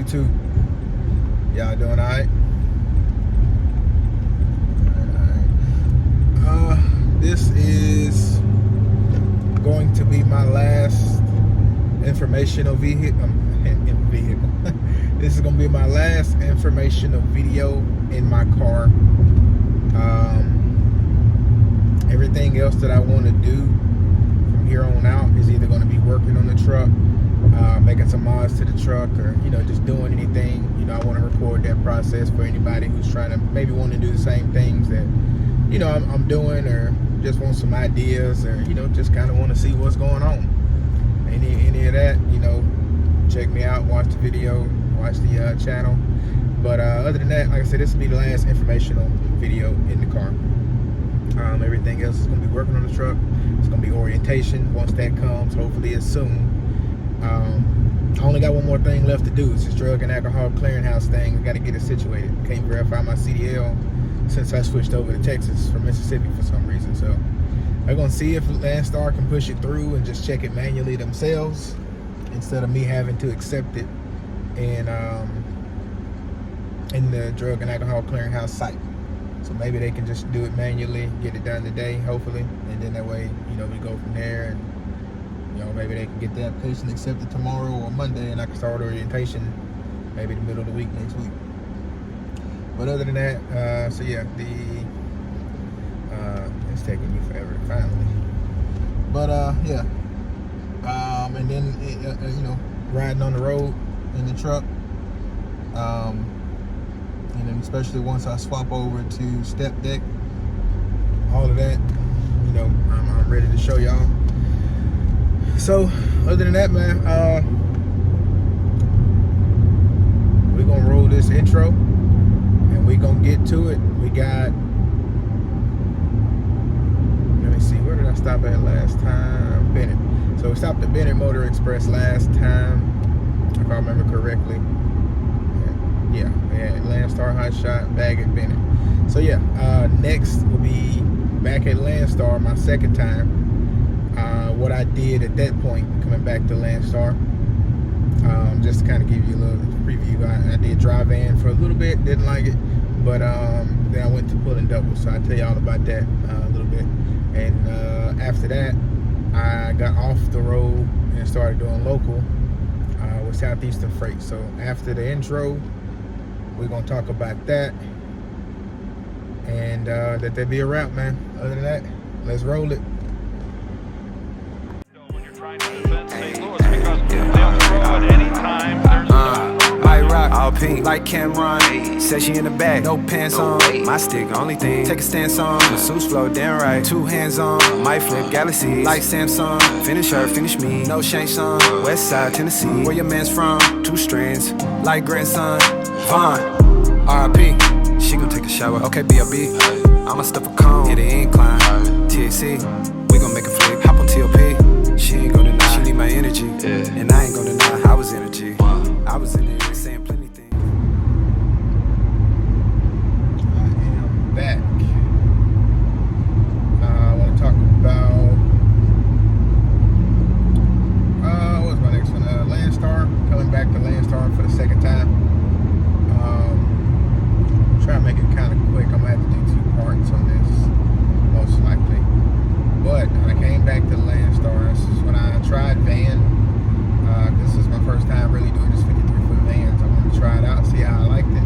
too. Y'all doing all right? This is going to be my last informational vehicle. This is going to be my last informational video in my car. Everything else that I want to do from here on out is either going to be working on the truck, making some mods to the truck, or just doing anything. I want to record that process for anybody who's trying to maybe want to do the same things that I'm doing, or just want some ideas, or just kind of want to see what's going on. Any of that, check me out, watch the video, watch the channel. But other than that, like I said, this will be the last informational video in the car. Everything else is going to be working on the truck. It's going to be orientation once that comes. Hopefully it's soon. I only got one more thing left to do. It's this drug and alcohol clearinghouse thing. I got to get it situated. Can't verify my CDL since I switched over to Texas from Mississippi for some reason. So I'm going to see if Landstar can push it through and just check it manually themselves instead of me having to accept it in the drug and alcohol clearinghouse site. So maybe they can just do it manually, get it done today, hopefully, and then that way, we go from there, and maybe they can get the application accepted tomorrow or Monday, and I can start orientation maybe the middle of the week next week. But other than that, so yeah, it's taking you forever finally. But yeah, and then riding on the road in the truck. And then especially once I swap over to step deck, all of that, I'm ready to show y'all. So other than that, man, we're gonna roll this intro and we're gonna get to it. We got, let me see, where did I stop at last time? Bennett. So we stopped at Bennett Motor Express last time, if I remember correctly. Yeah, Landstar Hot Shot, bag at Bennett. So yeah, next will be back at Landstar, my second time. What I did at that point, coming back to Landstar, just to kind of give you a little preview. I did dry van for a little bit, didn't like it, but then I went to pulling double, so I'll tell you all about that a little bit. And after that, I got off the road and started doing local with Southeastern Freight. So after the intro, we're gonna talk about that, and that'd be a wrap, man. Other than that, let's roll it. I rock all pink like Cameron. Said she in the back, no pants on. My stick, only thing, take a stance on. My suits flow damn right, 2 hands on. Might flip galaxies like Samsung. Finish her, finish me, no shank song. West side Tennessee, where your man's from. 2 strands, like grandson. Vaughn, R.I.P. She gon' take a shower, okay, B.O.B. I'ma stuff a cone, hit an incline. TAC, we gon' make a flick. Hop on T.O.P. She ain't gon' deny, she need my energy. And I ain't gon' deny, I was energy. I was in there saying plenty things. I am back. I want to talk about what's my next one? Landstar. Coming back to Landstar for the second time. Try to make it kind of quick. I'm gonna have to do 2 parts on this, most likely. But when I came back to Landstar, this is when I tried van. This is my first time really doing this 53-foot vans. I wanted to try it out, see how I liked it.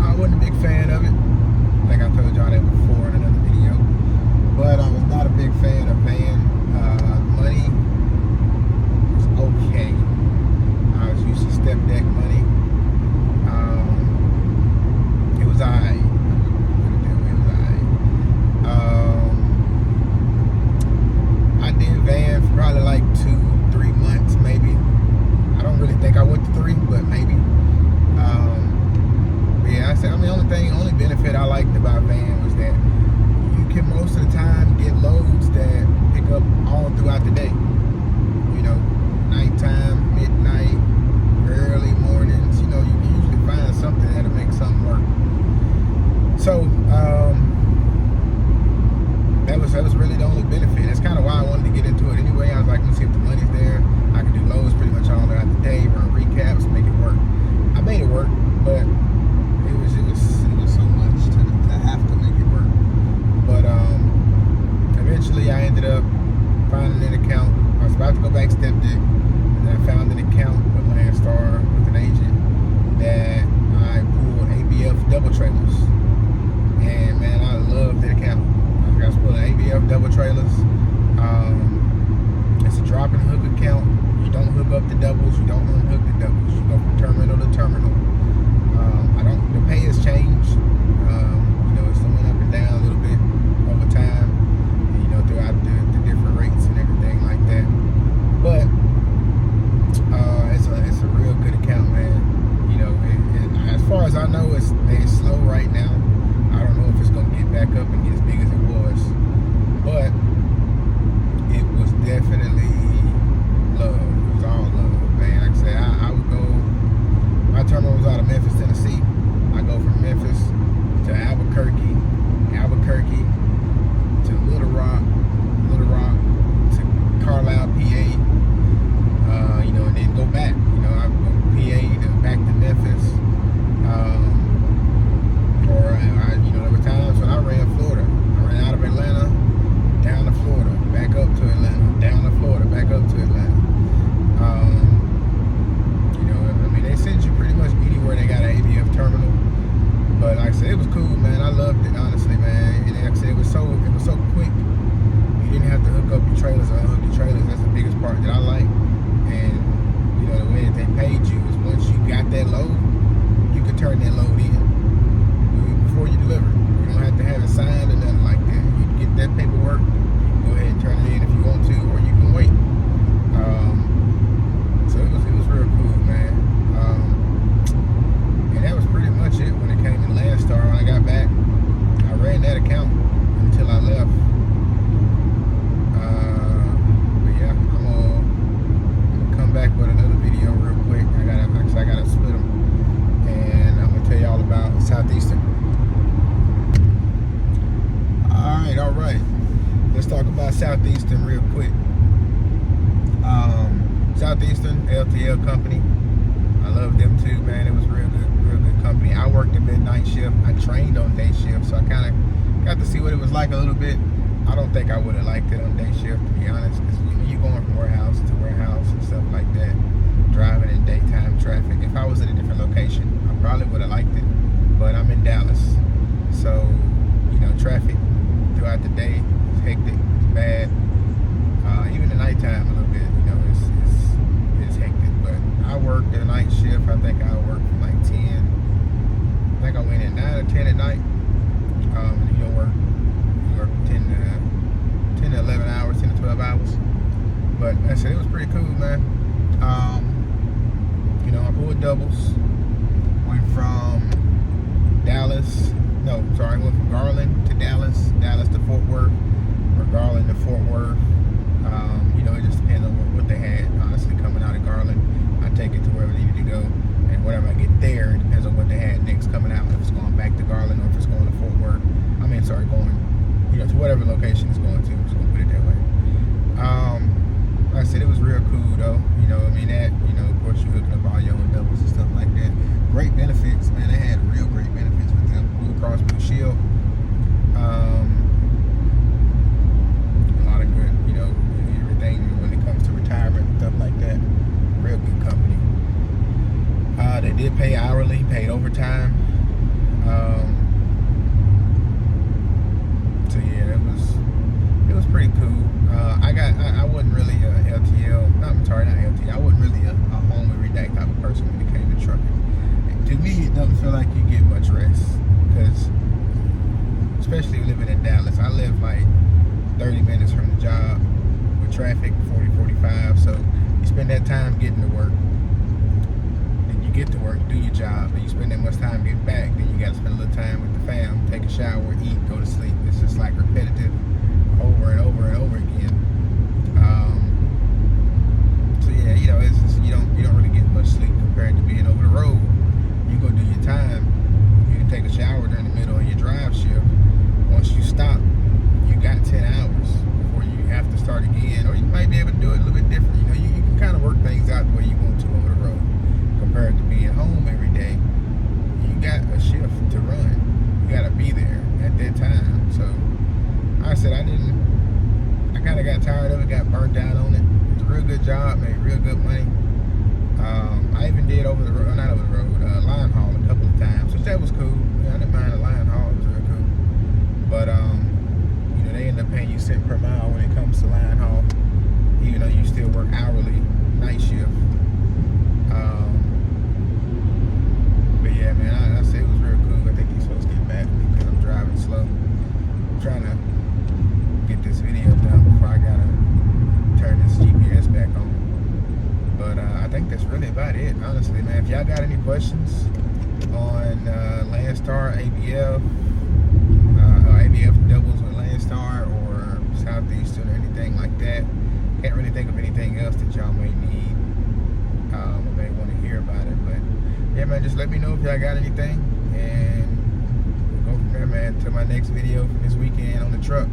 I wasn't a big fan of it. I think I told y'all that before in another video. But I was not a big fan of van. Money was okay. I was used to step deck money. It was alright. I did van for probably like 2-3 months, maybe. I don't really think I went to 3, but maybe. But yeah, the only benefit I liked about van was that you can most of the time get loads that pick up all throughout the day. Nighttime, midnight, early morning. night shift. I trained on day shift, so I kind of got to see what it was like a little bit. I don't think I would have liked it on day shift, to be honest, because you're going from warehouse to warehouse and stuff like that, driving in daytime traffic. If I was in a different location, I probably would have liked it, but I'm in Dallas, so traffic throughout the day is hectic, it's bad. Even the nighttime a little bit, it's hectic. But I worked the night shift. I think I worked from like 10. I think I went in 9 or 10 at night. And you work 10 to 11 hours, 10 to 12 hours. But like I said, it was pretty cool, man. I pulled doubles. Went from went from Garland to Dallas, Dallas to Fort Worth, or Garland to Fort Worth. It just depends on what they had, honestly, coming out of Garland. I take it to wherever they need to go, and whatever I get there, it depends on what they had next coming out, if it's going back to Garland or if it's going to Fort Worth. Going, to whatever location it's going to, just going to put it that way. Like I said, it was real cool, though. Of course, you're hooking up all your own doubles and stuff like that. Great benefits, man. They had real great benefits with them. Blue Cross Blue Shield. A lot of good, everything when it comes to retirement and stuff like that. Real good company. They did pay hourly, paid overtime. So yeah, it was pretty cool. I wasn't really a LTL, not LTL. I wasn't really a home every day type of person when it came to trucking. And to me, it doesn't feel like you get much rest, because especially living in Dallas, I live like 30 minutes from the job with traffic, 40, 45. So you spend that time getting to work. Then you get to work, do your job, and you spend that much time getting back. Then you got to spend a little time with the fam, take a shower, eat, go to sleep. It's just like repetitive over and over and over again. So yeah, it's just, you don't really get much sleep compared to being over the road. You go do your time. You can take a shower during the middle of your drive shift. Once you stop, you got 10 hours before you have to start again, or you might be able to do it a little bit different. You can kind of work things out the way you want to over the road, compared to being home every day. You got a shift to run. You got to be there at that time. So I said I kind of got tired of it, got burnt out on it. It's a real good job, made real good money. I even did not over the road, Linehaul a couple of times, which that was cool. I didn't mind the Linehaul, it was real cool. But they end up paying you cent per mile when it comes to Linehaul, even though you still work hourly, night shift. But yeah, man, I say it was real cool. I think these folks get back because I'm driving slow. I'm trying to get this video done before I gotta turn this GPS back on. But I think that's really about it, honestly, man. If y'all got any questions on Landstar, ABF, or ABF doubles with Landstar, or Southeastern, or anything like that, can't really think of anything else that y'all may need or may want to hear about it. But yeah, man, just let me know if y'all got anything, and we'll go from there, man, to my next video from this weekend on the truck.